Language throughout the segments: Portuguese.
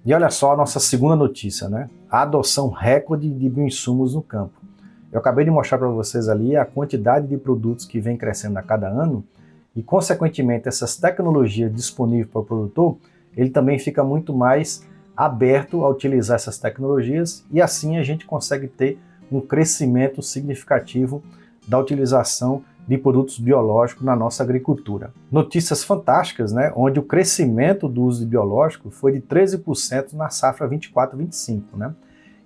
E olha só a nossa segunda notícia, né? A adoção recorde de bioinsumos no campo. Eu acabei de mostrar para vocês ali a quantidade de produtos que vem crescendo a cada ano e, consequentemente, essas tecnologias disponíveis para o produtor, ele também fica muito mais aberto a utilizar essas tecnologias e assim a gente consegue ter um crescimento significativo da utilização de produtos biológicos na nossa agricultura. Notícias fantásticas, né? Onde o crescimento do uso de biológico foi de 13% na safra 24-25, né?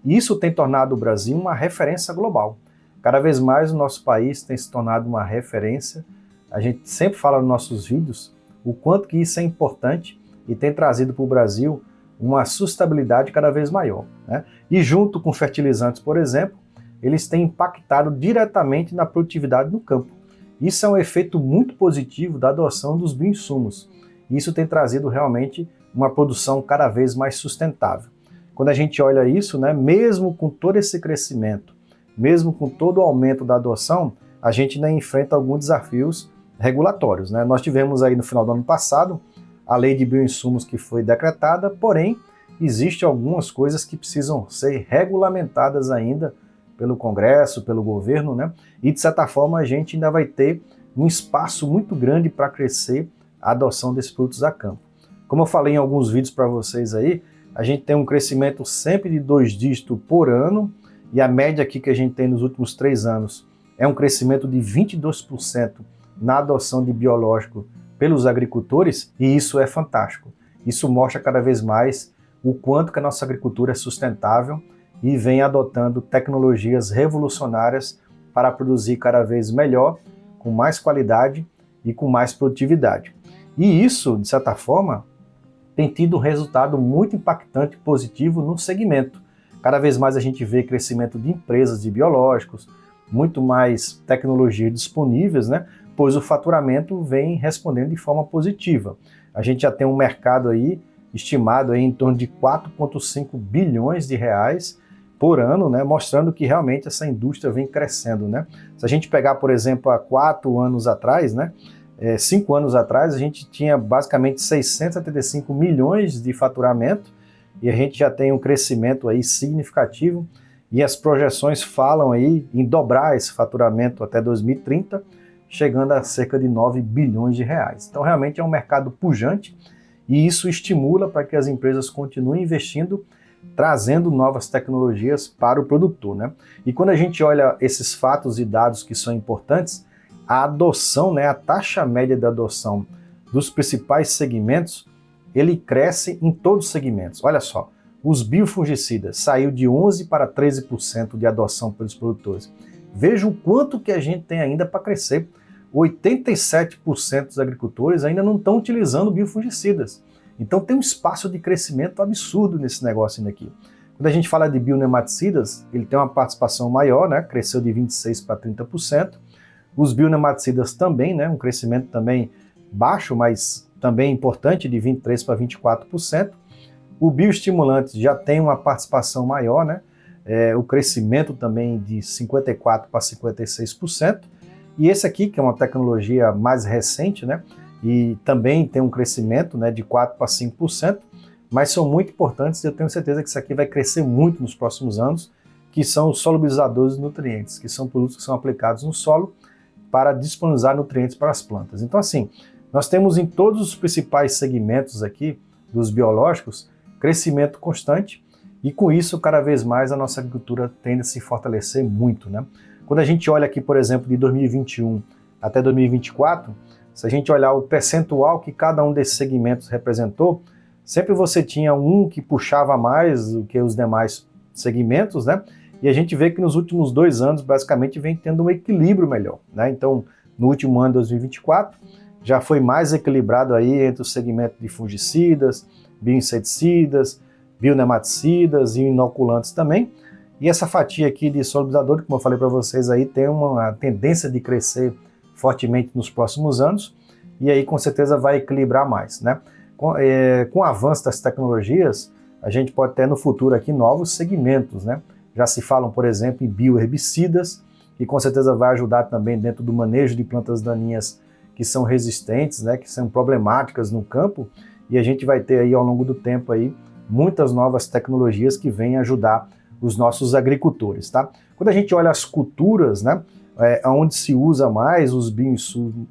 E isso tem tornado o Brasil uma referência global. Cada vez mais o nosso país tem se tornado uma referência. A gente sempre fala nos nossos vídeos o quanto que isso é importante e tem trazido para o Brasil uma sustentabilidade cada vez maior, né? E junto com fertilizantes, por exemplo, eles têm impactado diretamente na produtividade no campo. Isso é um efeito muito positivo da adoção dos bioinsumos. Isso tem trazido realmente uma produção cada vez mais sustentável. Quando a gente olha isso, né, mesmo com todo esse crescimento, mesmo com todo o aumento da adoção, a gente ainda enfrenta alguns desafios regulatórios, né? Nós tivemos aí no final do ano passado a lei de bioinsumos que foi decretada, porém, existem algumas coisas que precisam ser regulamentadas ainda pelo Congresso, pelo governo, né? E de certa forma a gente ainda vai ter um espaço muito grande para crescer a adoção desses produtos a campo. Como eu falei em alguns vídeos para vocês aí, a gente tem um crescimento sempre de 2 dígitos por ano, e a média aqui que a gente tem nos últimos 3 anos é um crescimento de 22% na adoção de biológico pelos agricultores, e isso é fantástico. Isso mostra cada vez mais o quanto que a nossa agricultura é sustentável e vem adotando tecnologias revolucionárias para produzir cada vez melhor, com mais qualidade e com mais produtividade. E isso, de certa forma, tem tido um resultado muito impactante e positivo no segmento. Cada vez mais a gente vê crescimento de empresas de biológicos, muito mais tecnologias disponíveis, né? Pois o faturamento vem respondendo de forma positiva. A gente já tem um mercado aí estimado aí em torno de 4,5 bilhões de reais por ano, né, mostrando que realmente essa indústria vem crescendo, né? Se a gente pegar, por exemplo, há 4 anos atrás, né, 5 anos atrás, a gente tinha basicamente 675 milhões de faturamento e a gente já tem um crescimento aí significativo e as projeções falam aí em dobrar esse faturamento até 2030, chegando a cerca de 9 bilhões de reais. Então realmente é um mercado pujante e isso estimula para que as empresas continuem investindo, trazendo novas tecnologias para o produtor, né? E quando a gente olha esses fatos e dados que são importantes, a adoção, né, a taxa média de adoção dos principais segmentos, ele cresce em todos os segmentos. Olha só, os biofungicidas saiu de 11% para 13% de adoção pelos produtores. Veja o quanto que a gente tem ainda para crescer. 87% dos agricultores ainda não estão utilizando biofungicidas. Então tem um espaço de crescimento absurdo nesse negócio aqui. Quando a gente fala de bionematicidas, ele tem uma participação maior, né? Cresceu de 26% para 30%. Os bionematicidas também, né? Um crescimento também baixo, mas também importante, de 23% para 24%. O bioestimulante já tem uma participação maior, né? O crescimento também de 54% para 56%. E esse aqui, que é uma tecnologia mais recente, né? E também tem um crescimento, né, de 4% para 5%, mas são muito importantes e eu tenho certeza que isso aqui vai crescer muito nos próximos anos, que são os solubilizadores de nutrientes, que são produtos que são aplicados no solo para disponibilizar nutrientes para as plantas. Então assim, nós temos em todos os principais segmentos aqui dos biológicos, crescimento constante e com isso cada vez mais a nossa agricultura tende a se fortalecer muito, né? Quando a gente olha aqui, por exemplo, de 2021 até 2024, se a gente olhar o percentual que cada um desses segmentos representou, sempre você tinha um que puxava mais do que os demais segmentos, né? E a gente vê que nos últimos 2 anos, basicamente, vem tendo um equilíbrio melhor, né? Então, no último ano, 2024, já foi mais equilibrado aí entre o segmento de fungicidas, bioinseticidas, bionematicidas e inoculantes também. E essa fatia aqui de solubilizador, como eu falei para vocês aí, tem uma tendência de crescer fortemente nos próximos anos, e aí com certeza vai equilibrar mais, né? Com o avanço das tecnologias, a gente pode ter no futuro aqui novos segmentos, né? Já se falam, por exemplo, em bioherbicidas, que com certeza vai ajudar também dentro do manejo de plantas daninhas que são resistentes, né? Que são problemáticas no campo, e a gente vai ter aí ao longo do tempo aí muitas novas tecnologias que vêm ajudar os nossos agricultores, tá? Quando a gente olha as culturas, né, onde se usa mais os bioinsumos,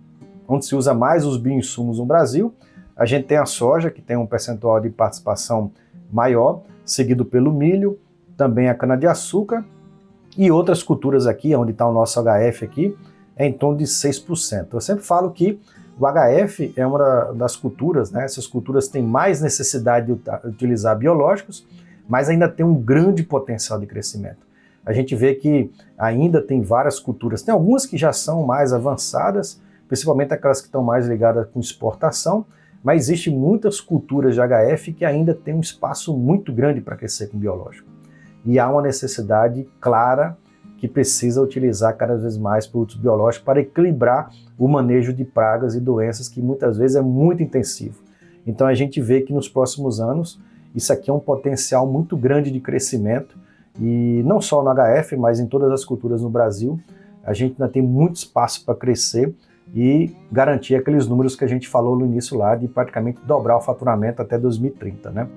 no Brasil, a gente tem a soja, que tem um percentual de participação maior, seguido pelo milho, também a cana-de-açúcar, e outras culturas aqui, onde está o nosso HF aqui, é em torno de 6%. Eu sempre falo que o HF é uma das culturas, né? Essas culturas têm mais necessidade de utilizar biológicos, mas ainda tem um grande potencial de crescimento. A gente vê que ainda tem várias culturas, tem algumas que já são mais avançadas, principalmente aquelas que estão mais ligadas com exportação, mas existem muitas culturas de HF que ainda têm um espaço muito grande para crescer com biológico. E há uma necessidade clara que precisa utilizar cada vez mais produtos biológicos para equilibrar o manejo de pragas e doenças, que muitas vezes é muito intensivo. Então a gente vê que nos próximos anos isso aqui é um potencial muito grande de crescimento, e não só no HF, mas em todas as culturas no Brasil, a gente ainda tem muito espaço para crescer e garantir aqueles números que a gente falou no início lá, de praticamente dobrar o faturamento até 2030, né?